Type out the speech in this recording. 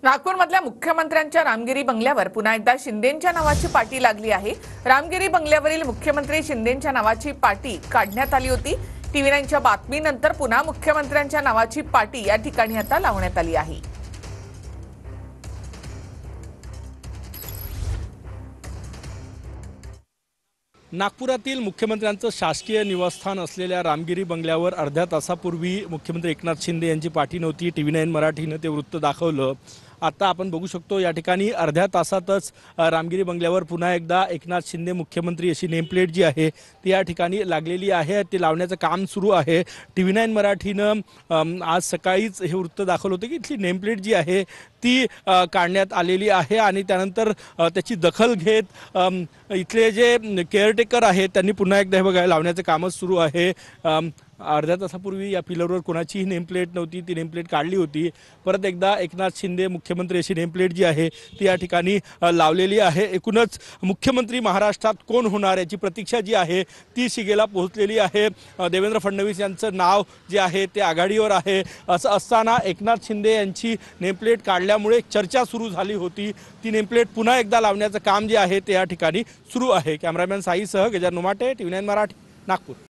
नागपूरमधल्या मुख्यमंत्र्यांच्या रामगिरी बंगल्यावर पुन्हा एकदा शिंदेंच्या नावाची पाटी लागली आहे। रामगिरी बंगल्यावरील मुख्यमंत्री शिंदेंच्या नावाची पाटी काढण्यात आली होती। टीव्ही9च्या बातमीनंतर पुन्हा मुख्यमंत्र्यांच्या नावाची पाटी या ठिकाणी आता लावण्यात आली आहे। नागपुरातील मुख्यमंत्र्यांचं शासकीय निवासस्थान असलेल्या रामगिरी बंगल्यावर अर्ध्या तासापूर्वी मुख्यमंत्री एकनाथ शिंदे यांची पाटी नव्हती। टीव्ही9 मराठीने ते वृत्त दाखवलं। आता आपण बघू शकतो या ठिकाणी अर्ध्या तासातच रामगिरी बंगल्यावर पुन्हा एकदा एकनाथ शिंदे मुख्यमंत्री अशी नेमप्लेट जी आहे ती या ठिकाणी लागलेली आहे। ती लावण्याचं काम सुरू आहे। टीव्ही9 मराठीनं आज सकाळीच हे वृत्त दाखवलं होतं की इथली नेमप्लेट जी आहे ती काढण्यात आलेली आहे आणि त्यानंतर त्याची दखल घेत इथले जे केअरटेकर आहेत त्यांनी पुन्हा एकदा हे बघा लावण्याचं कामच सुरू आहे। अर्ध्या तासापूर्वी या पिलरवर कोणाचीही नेमप्लेट नव्हती, ती नेमप्लेट काढली होती। परत एकदा एकनाथ शिंदे मुख्यमंत्री अशी नेमप्लेट जी आहे ती या ठिकाणी लावलेली आहे। एकूणच मुख्यमंत्री महाराष्ट्रात कोण होणार याची प्रतीक्षा जी आहे ती शिगेला पोहोचलेली आहे। देवेंद्र फडणवीस यांचं नाव जे आहे ते आघाडीवर आहे। असं असताना एकनाथ शिंदे यांची नेमप्लेट काढल्यामुळे चर्चा सुरू झाली होती। ती नेमप्लेट पुन्हा एकदा लावण्याचं काम जे आहे ते या ठिकाणी सुरू आहे। कॅमेरामॅन साईसह गजानन उमाटे, टीव्ही9 मराठी, नागपूर।